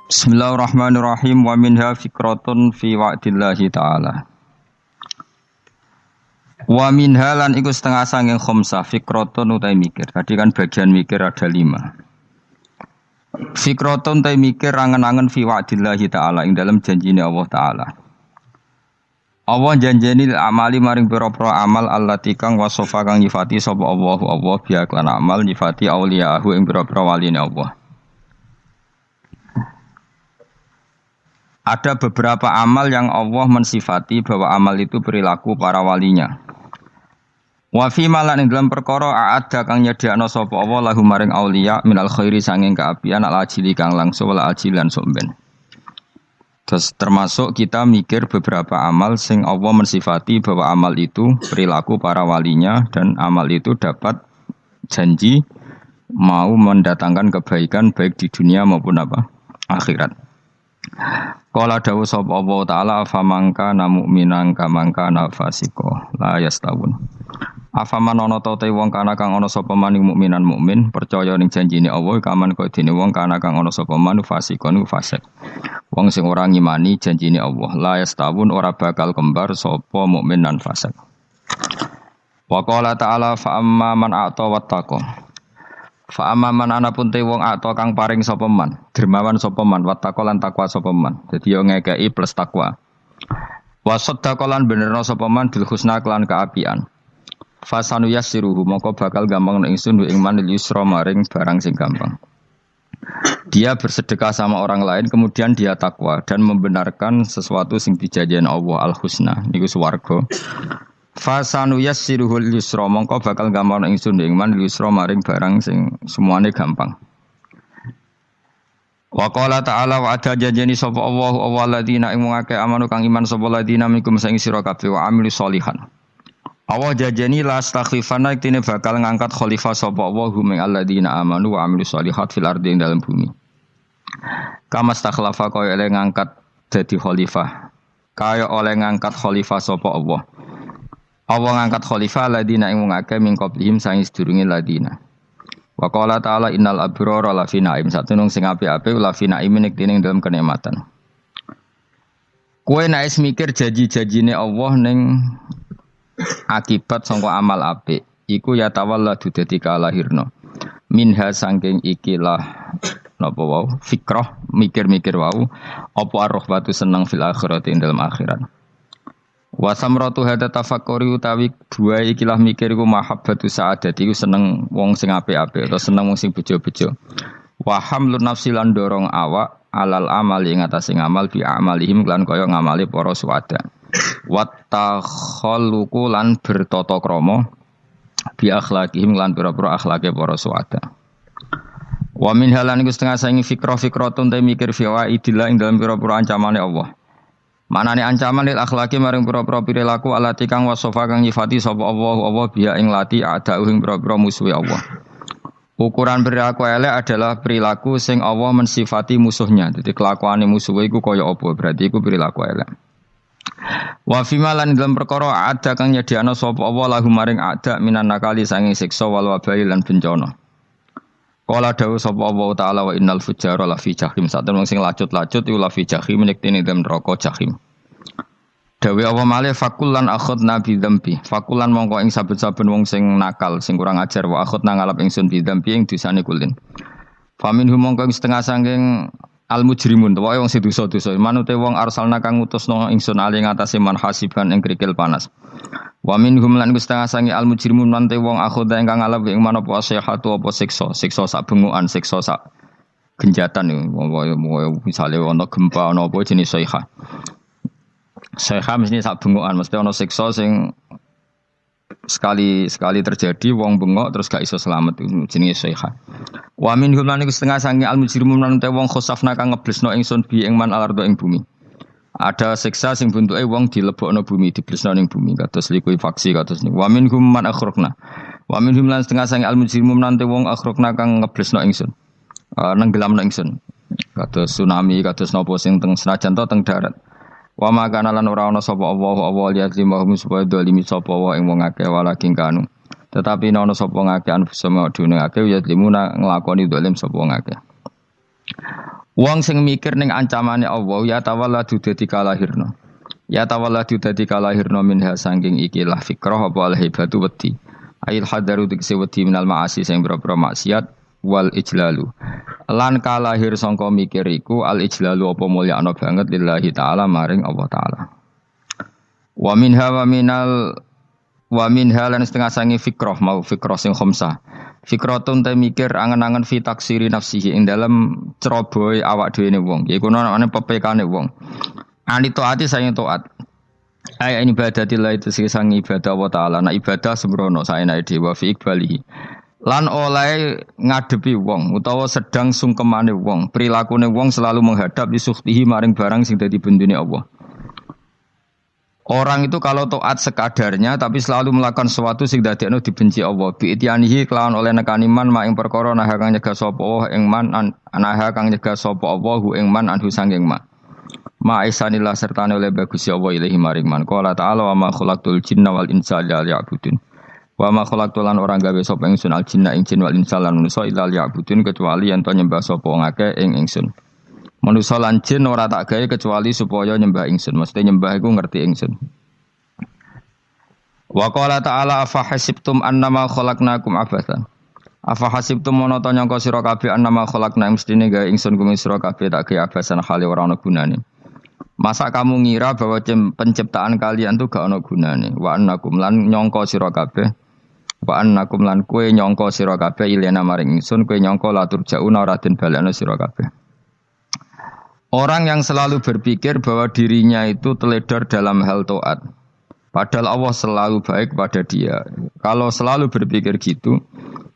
Bismillahirrahmanirrahim wa minha fikratun fi wa'dillahi ta'ala. Wa minha lan iku setengah sanging khomsah fikratun utai mikir. Tadi kan bagian mikir ada 5. Fikratun utai mikir angen-angen fi wa'dillahi ta'ala ing dalam janjine Allah ta'ala. Allah janjeni amali maring pira-pira amal allati kang wasofa kang nyifati sapa Allah biya lan amal nyifati auliyahu ing pira-pira waline Allah. Ada beberapa amal yang Allah mensifati bahwa amal itu perilaku para walinya. Wa fi malan ing dalam perkara a'adda kang nyediakno sapa Allah lahum maring auliya minal khairi sanging kaapian al ajili kang langsung wal ajilan somben. Terus termasuk kita mikir beberapa amal sing Allah mensifati bahwa amal itu perilaku para walinya dan amal itu dapat janji mau mendatangkan kebaikan baik di dunia maupun akhirat. Qala dawu sapa Allah taala afamangka mu'minan kamangka fasiko la yastawun. Afaman ana ta te wong kana kang ana sapa maning mukminan mukmin percaya ning janjine Allah kaman kaya dene wong kana kang ana sapa manu fasikon fasik. Wong sing ora ngimani janjine Allah la yastawun ora bakal kembar sapa mukmin lan fasik. Wa qala ta'ala fa amma man a'ta wattaqa. Fa amaman anapun te wong ato kang paring sapa man, dermawan sapa man, wattaqo lan takwa sapa man. Dadi yo ngekeki plus takwa. Wa saddaqo lan benerno sapa man bil husna kelan kaapian. Fasanu yassiruhu mongko bakal gampang nek ingsun ing man yusra maring barang sing gampang. Dia bersedekah sama orang lain kemudian dia takwa dan membenarkan sesuatu sing dijanjikan Allah al-husna niku swarga. Fasanu yassiruhul yusra mongko bakal gampang ingsun ing man yusra maring barang sing semuane gampang. Wa qala ta'ala wa ada janjeni sapa Allahu awwaladina ing ngake amanu kang iman sapa ladina minkum sing sira kabeh wa amilu sholihan. Allah janjeni la astaghfirana iktine bakal ngangkat khalifah sapa Allahu min alladina amanu wa amilu sholihat fil ardi ing dalam bumi. Kama stakhlafa kaya oleh ngangkat dadi khalifah. Kaya oleh ngangkat khalifah sapa Allah. Allah ngangkat khalifah ladina ing ngake min qablihim sang sedurunge ladina. Wa qala ta'ala innal abrara la fi na'im satunung sing apik-apik la fi na'im nek dene dalam kenikmatan. Kowe nek mikir janji-janjine Allah ning akibat sangka amal apik iku ya tawalladu dadi kalahirna. Minha saking ikilah napa wau fikrah mikir-mikir wau apa ar-rahbatu seneng fil akhirati ing dalam akhirat. Wa samratu hada tafakkuri utawi dua ikilah mikir iku mahabbatu sa'adati iku seneng wong sing apik-apik atau seneng wong sing bejo-bejo. Wa hamlun nafsi lan dorong awak alal amali ing atase ngamal bi amalihim lan kaya ngamali para suwada. Wa takhalluqu lan bertata krama bi akhlaqihim lan pira-pira akhlake para suwada. Wa min halan iku setengah saking fikrah-fikratun te mikir fiwa idillah ing dalam pira-pira ancamane Allah. Manane ancaman lil akhlaki maring pira-pira perilaku alati kang wasofa kang nyifati sapa Allah biya ing lati adau ing pira-pira musuhe Allah. Ukuran perilaku elek adalah perilaku sing Allah mensifati musuhnya. Dadi kelakuane musuhe iku kaya apa? Berarti iku perilaku elek. Wa fi malan dalam perkara ada kang nyediakno sapa Allah lahu maring ada minan nakali sanging siksa wal wabai lan bencana. Qala dawu sapa Allah taala wa innal fujjara la fi jahim satemung sing lacut-lacut iku la fi jahim nek dene dem neraka jahim. Dawe Allah malih fakullan akhadna bi dzambi. Fakullan mongko ing saben-saben wong sing nakal sing kurang ajar wa akhadna ngalap ingsun bi dzambi ing dosane kulin. Faminhum mongko setengah saking al mujrimun wae wong sing dosa-dosa manute wong arsalna kang ngutusno ingsun ali ngatasi man hasiban ing krikil panas. Wa minhum lan setengah sangi al mujrimun nante wong akhoda ingkang ngalap ing manapa sehatu apa siksa sak bengukan siksa sak genjatan misale ana gempa ana apa jenis sayha. Sayha mesti sak bengukan mesti ana siksa sing sekali terjadi wong bengok terus gak iso selamat jenenge sayha. Wa minhum lan setengah sangi al mujrimun nante wong khosafna kang ngeblesno ingsun bi ing man alardo ing bumi. Ada siksa sing bentuke wong dilebokno bumi, diblesno ning bumi kados likuifaksi kados niku. Wa minhum man akhraqna. Wa minhum lan setengah sange al-mujrimun nante wong akhraqna kang ngeblesno ingsun. Nenggelamno ingsun. Kados tsunami, kados napa sing teng senajan to teng darat. Wa makana lan ora ana sapa Allah liyazlimahum supaya dolimi sapa wa ing wong akeh walaking kanu. Tetapi ana sapa ngakeh anfusama dune akeh yazlimuna nglakoni dolim sapa wong akeh. Wong sing mikir ning ancamane Allah ya tawalladu dadi kalahirna. Ya tawalladu dadi kalahirna minha saking ikilah fikrah apa al-hibatu wedi. Ail hadaru tegese wedi minal ma'asi sing boro-boro maksiat wal ijlalu. Lan kalahir sangka mikir iku al ijlalu apa mulyakno banget lillahi taala maring Allah taala. Wa minha lan setengah sangi fikrah mau fikrah sing khamsah. Fikratun te mikir angen-angen fi taksiri nafsihi ing dalem cerobohe awak dhewe wong. Iku ana pepekane wong. Ani taati sayang taat. Ay ibadatillah itu sing ibadah wa taala. Nah ibadah sembrono saenake dhewe fi iqbalihi. Lan oleh ngadepi wong utawa sedang sungkemane wong, prilakune wong selalu menghadap li sukhtihi maring barang sing dadi bendune Allah. Orang itu kalau taat sekadarnya tapi selalu melakukan sesuatu sing dadekno dibenci Allah. Bi ityanihi kelawan oleh nekani man ing perkara nah kang nyegah sapa Allah ing man anaha kang nyegah sapa Allah hu ing man anhu sanging ma. Ma isanillah sertane oleh bagus Allah ilahi maring man. Qala ta'ala wa ma khalaqtul jinna wal insa illa liya'budun. Wa ma khalaqtul lan orang gawe sapa ingsun al jinna ing jin wal insa lan manusa illa liya'budun kecuali yen to nyembah sapa ngake ing ingsun. Manusa lan jin ora tak gawe kecuali supaya nyembah ingsun. Mesti nyembah iku ngerti ingsun. Wa qala ta'ala afa hasibtum annama khalaqnakum abathan. Afa hasibtum mono to nyangka sira kabeh annama khalaqna mestine gawe ingsun kuwi sira kabeh tak gawe abasan khali ora ana gunane. Masa kamu ngira bahwa penciptaan kalian tuh gak ana gunane. Wa annakum lan nyangka sira kabeh. Wa annakum lan kowe nyangka sira kabeh ilena maring ingsun kowe nyangka latur jauna ora den balekno sira kabeh. Orang yang selalu berpikir bahwa dirinya itu teledor dalam hal taat. Padahal Allah selalu baik pada dia. Kalau selalu berpikir gitu,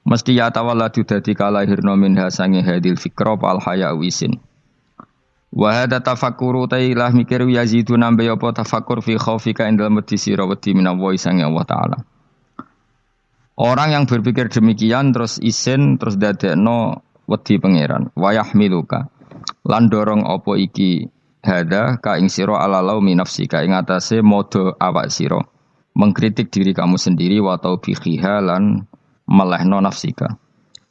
mesti ya tawalladu dadi kalahirna minha sange hadil fikra al haya wisin. Wa hada tafakkuru tailah mikir yazidu nambe apa tafakkur fi khaufika indal mati sira wedi minallahi sange Allah taala. Orang yang berpikir demikian terus isin terus dadekno wedi pangeran. Wa yahmiluka lan dorong apa iki hada ka ing sira ala laumi nafsika ing atase modo awak sira mengkritik diri kamu sendiri wa taubihiha lan melehno nafsika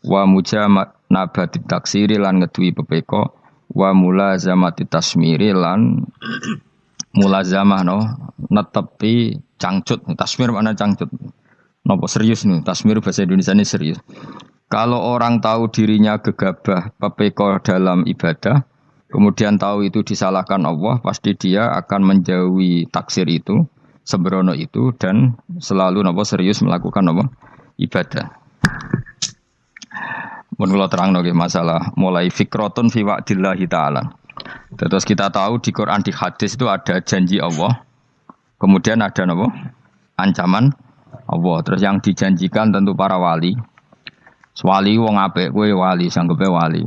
wa mujamati taksiri lan ngeduwi pepeko wa mulazamati tasmiri lan mulazamah no netepi cangcut tasmir mana cangcut napa serius nih tasmir bahasa Indonesia ini serius. Kalau orang tahu dirinya gegabah pepeko dalam ibadah, kemudian tahu itu disalahkan Allah, pasti dia akan menjauhi taksir itu, sembrono itu, dan selalu serius melakukan ibadah. Menurut terang masalah mulai fikrotun fi wa'dillahi ta'ala. Terus kita tahu di Quran di hadis itu ada janji Allah, kemudian ada ancaman Allah. Terus yang dijanjikan tentu para wali. Wali wong apik kowe wali sanggepe wali.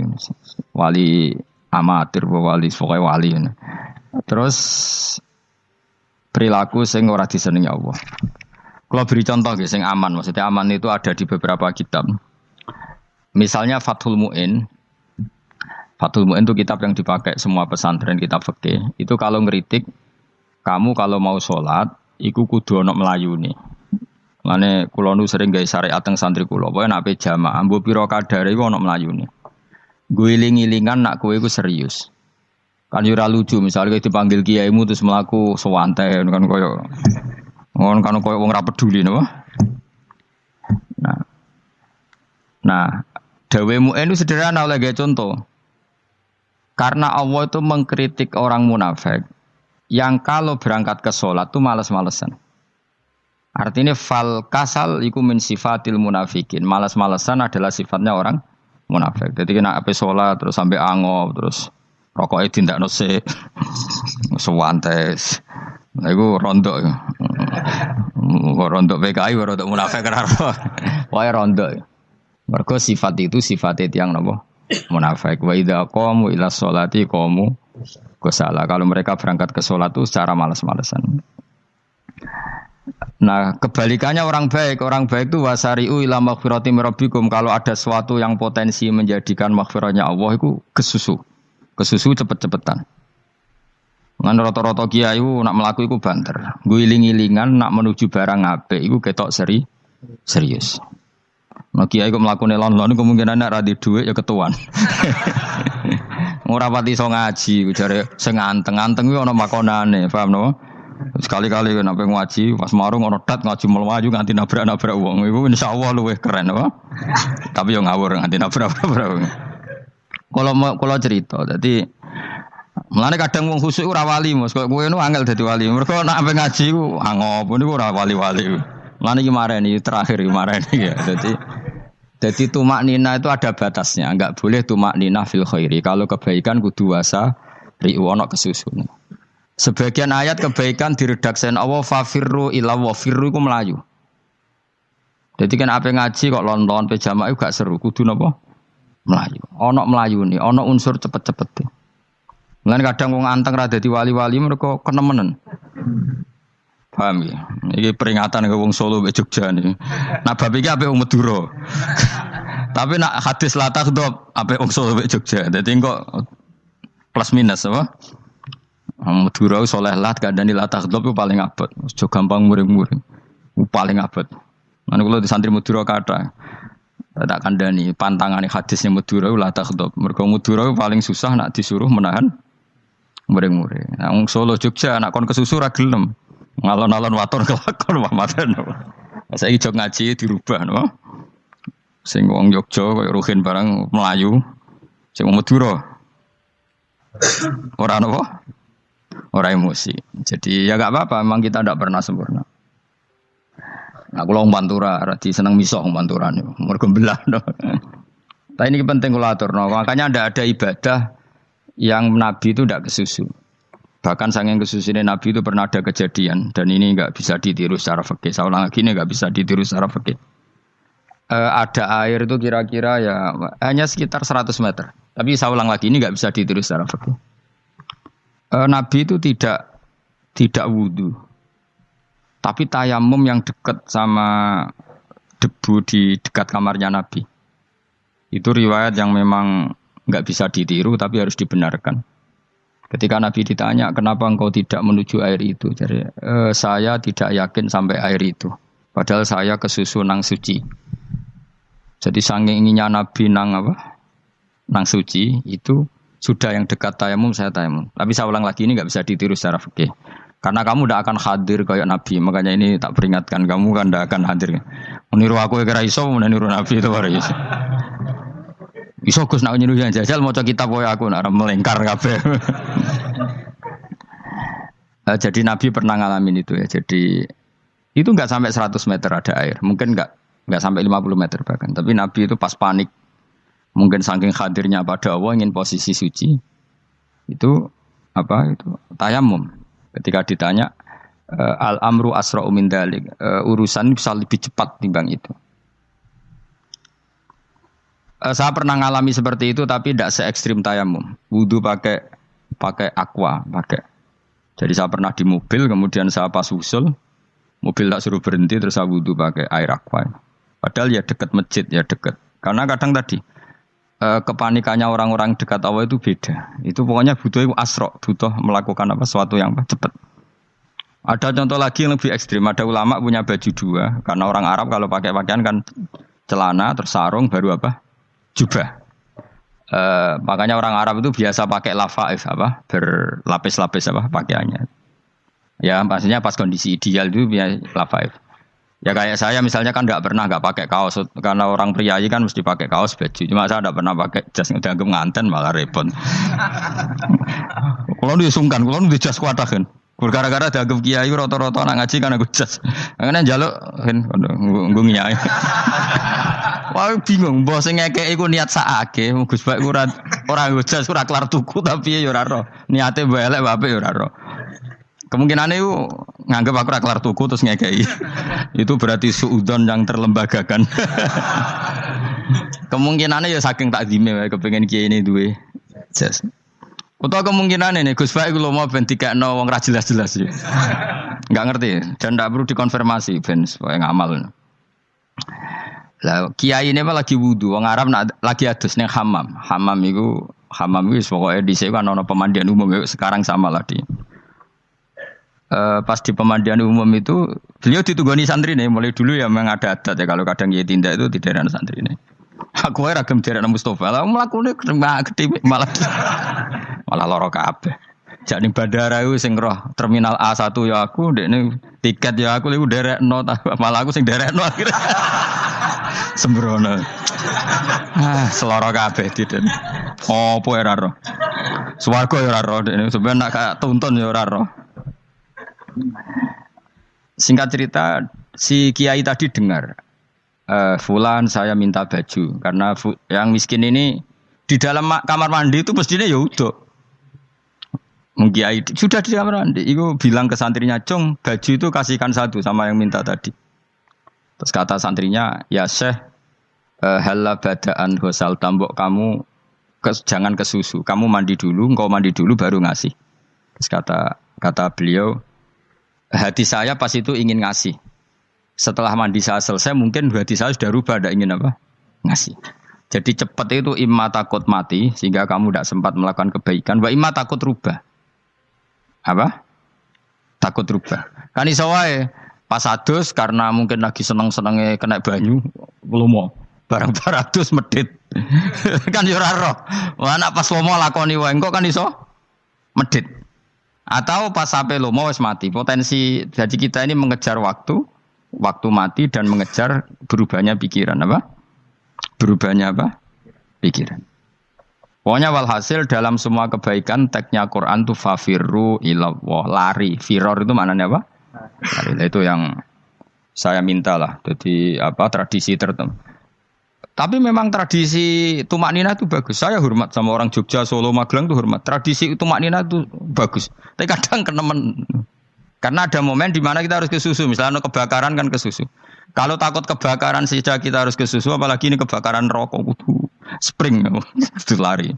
Wali amatir wali pokoke wali. Terus perilaku sing ora disenengi Allah. Kalau beri contoh nggih sing aman, maksudnya aman itu ada di beberapa kitab. Misalnya Fathul Mu'in. Fathul Mu'in itu kitab yang dipakai semua pesantren kitab fikih. Itu kalau ngeritik kamu kalau mau sholat iku kudu ana melayune. Mane kula nu sering gawe syariat teng santri kula, pokoke nek jamaah mbuh pira kadare iku ana mlayune. Guling-gilingan nak kowe iku serius. Kan yo ora lucu, misalnya dipanggil kiaimu terus mlaku sewantai kan koyo ngono kan koyo wong ora peduli napa. Nah, dawemu itu sederhana oleh gawe contoh. Karena Allah itu mengkritik orang munafik yang kalau berangkat ke sholat itu malas-malesan. Artinya fal kasal iku min sifatil munafikin. Malas-malesan adalah sifatnya orang munafik. Jadi kena ape sholat terus sampai angop terus rokoknya tindak nose sewantes. Nah itu rondo. Rondo PKI rondo munafik karena wah rondo. Mergo sifat itu sifatnya tiang napa munafik. Wa idza qamu ila sholati qamu kusala. Kalau mereka berangkat ke sholat itu secara malas-malesan. Nah, kebalikannya orang baik itu wasari'u ila maghfirati mirabbikum. Kalau ada sesuatu yang potensi menjadikan maghfirahnya Allah itu kesusu cepet-cepetan. Ngan rata-rata kiai nak melaku iku banter. Guling-gilingan nak menuju barang apik iku ketok serius. Nah kiai kok mlakune lon-lon kemungkinan nek ra di dhuwit ya ketuan. ora pati iso ngaji, jare sing anteng-anteng kuwi ana makonane, paham no? Sekali-kali nek ngaji pas marung ana dat ngaji mlayu nganti nabrak-nabrak wong. Iku insyaallah luwih keren apa? Tapi yo ngawur nganti nabrak-nabrak wong. Kalau cerita, dadi mulane kadang wong khusuk ora wali, Mas. Kowe ngono angel dadi wali. Mergo nek ampe ngaji ku angop niku ora wali-wali. Mulane iki mareni terakhir iki mareni ya. Jadi tumak nina itu ada batasnya, enggak boleh tumak nina fil khairi. Kalau kebaikan kudu wasa riwono kesusun. Sebagian ayat kebaikan diredaksen Allah fafirru ila wa firru iku melayu. Jadi kan ape ngaji kok lonton pe jamaah gak seru, kudu napa? Melayu. Ana melayune, ana unsur cepet-cepete. Mulane kadang wong anteng ra dadi wali-wali mereka kenemenen. Paham ya? Ini peringatan ke wong Solo mbek Jogja nih. Nah bab iki apik wong Madura. Tapi nak hadis la takhdhab apik wong Solo mbek Jogja. Dadi kok plus minus apa? Madura soleh lat kandhani la takhdhab itu paling abot. Aja gampang muring-muring. Paling abot. Mana kula di santri Madura kata tak kandhani pantangane hadisnya Madura la takhdhab. Mergo Madura paling susah nak disuruh menahan muring-muring. Nah wong Solo Jogja nak kon kesusu ra gelem. Ngalon-alon waton kelakon Muhammadan. Saiki jog ngaji dirubah no. Sing wong Yogya koyo Ruhin barang Melayu. Sing wong Madura. Ora napa? Ora emosi. Jadi ya enggak apa-apa, memang kita tidak pernah sempurna. Nah, kula wong Pantura radi seneng misok wong Pantura niku. Mergo belah no. Tapi ini penting kula aturno. Makanya ada ibadah yang Nabi itu tidak kesusu. Bahkan saking kesusunnya Nabi itu pernah ada kejadian dan ini enggak bisa ditiru secara fikih. Saya ulang lagi ini enggak bisa ditiru secara fikih. Ada air itu kira-kira ya hanya sekitar 100 meter. Tapi saya ulang lagi ini enggak bisa ditiru secara fikih. Nabi itu tidak wudu. Tapi tayamum yang dekat sama debu di dekat kamarnya Nabi. Itu riwayat yang memang enggak bisa ditiru tapi harus dibenarkan. Ketika Nabi ditanya, kenapa engkau tidak menuju air itu? Jadi, saya tidak yakin sampai air itu. Padahal saya kesusu nang suci. Jadi saking inginnya Nabi nang apa? Nang suci itu sudah yang dekat tayamum saya tayamum. Tapi saya ulang lagi ini nggak bisa ditiru secara fikih. Karena kamu tidak akan hadir kayak Nabi. Makanya ini tak peringatkan kamu kan tidak akan hadir. Meniru aku kira iso, meniru Nabi itu baru iso. Iso Gus nak nyuruh yang jajal maca kitab koyo aku nak melengkar kabeh. Jadi Nabi pernah ngalamin itu ya. Jadi itu enggak sampai 100 meter ada air. Mungkin enggak sampai 50 meter bahkan. Tapi Nabi itu pas panik. Mungkin saking hadirnya pada Allah ingin posisi suci. Itu apa itu? Tayamum. Ketika ditanya al-amru asra'u min dzalik. Urusan bisa lebih cepat timbang itu. Saya pernah ngalami seperti itu tapi tidak se ekstrim tayamum. Wudu pakai aqua, pakai. Jadi saya pernah di mobil kemudian saya pas usul mobil tak suruh berhenti terus saya wudu pakai air aqua. Padahal ya dekat masjid ya dekat. Karena kadang tadi kepanikannya orang-orang dekat Allah itu beda. Itu pokoknya butuh asro, butuh melakukan apa sesuatu yang cepat. Ada contoh lagi yang lebih ekstrim. Ada ulama punya baju dua karena orang Arab kalau pakai pakaian kan celana terus sarung baru apa? Jubah. Makanya orang Arab itu biasa pakai lafaif apa berlapis-lapis apa pakaiannya. Ya pastinya pas kondisi ideal itu biasa lafaif. Ya kayak saya misalnya kan nggak pakai kaos karena orang priayi kan mesti pakai kaos baju. Cuma saya nggak pernah pakai jas dianggap nganten malah repot. Kalau disungkan, kalau di jas kuatah kan. Gara-gara dianggap kiai rata-rata nak ngaji kan aku jas. Karena jaluk kan nggunginya. Wah bingung, bos ngekek iku niat sakake, Gus Bak ora jas ora kelar tuku tapi ya ora ro. Niate mbok elek wae ya ora ro. Kemungkinane iku nganggep aku ora kelar tuku terus ngekeki. Itu berarti suudzon yang terlembagakan. Kemungkinane ya saking takdime wae kepengin kiai ini duwe jas. Utawa kemungkinane nih Gus Bak iku lho mau ben dikekno wong ra jelas-jelas ya. Enggak ngerti dan ndak perlu dikonfirmasi ben supaya ngamal. Lah kiai ini lagi wudu, wong Arab lagi adus ning hammam. Hammam iku pokoke dhisik kan ana pemandian umum sekarang sama lah di. Pas di pemandian umum itu beliau ditunggoni santri nih, mulai dulu ya memang ada adat ya kalau kadang kiai tindak itu tidak ada santri nih. Aku ora gelem derek Mustofa. Lah mlakune gede malah lara kabeh. Jak ning bandara iku sing roh terminal A1 ya aku, ndekne tiket ya aku iku derekno malah aku sing derekno akhire. Sembrono. Seloro kabeh diden. Opo ora roh. Swarga ya ora roh ndekne sampeyan nak tuntun ya ora roh. Singkat cerita si kiai tadi dengar fulan saya minta baju karena yang miskin ini di dalam kamar mandi itu mestinya ya udah kiai sudah di kamar mandi itu bilang ke santrinya Cung baju itu kasihkan satu sama yang minta tadi. Terus kata santrinya ya Syekh halla badaan hosal tambok kamu jangan ke susu kamu mandi dulu engkau mandi dulu baru ngasih. Terus kata beliau hati saya pas itu ingin ngasih. Setelah mandi saya selesai, mungkin hati saya sudah rubah, tidak ingin apa? Ngasih. Jadi cepat itu imma takut mati, sehingga kamu tidak sempat melakukan kebaikan. Wa imma takut rubah. Apa? Takut rubah. Kan iso wae pas adus karena mungkin lagi seneng-senenge kena banyu, lomo. Barang 200 medit. Kan yo ora roh. Wah nek pas lomo lakoni wae engko kan iso medit. Atau pas sampai lomo wis mati. Potensi jadi kita ini mengejar waktu mati dan mengejar berubahnya pikiran apa? Berubahnya apa? Pikiran. Pokoknya walhasil dalam semua kebaikan teksnya Quran itu fafirru ilallah, lari. Firor itu maknanya apa? Lari. Itu yang saya minta lah. Jadi apa tradisi tertentu. Tapi memang tradisi tumak nina itu bagus. Saya hormat sama orang Jogja, Solo, Magelang itu hormat. Tradisi tumak nina itu bagus. Tapi kadang kenemen. Karena ada momen di mana kita harus ke susu. Misalnya kebakaran kan ke susu. Kalau takut kebakaran saja kita harus ke susu. Apalagi ini kebakaran rokok. Spring. Itu lari.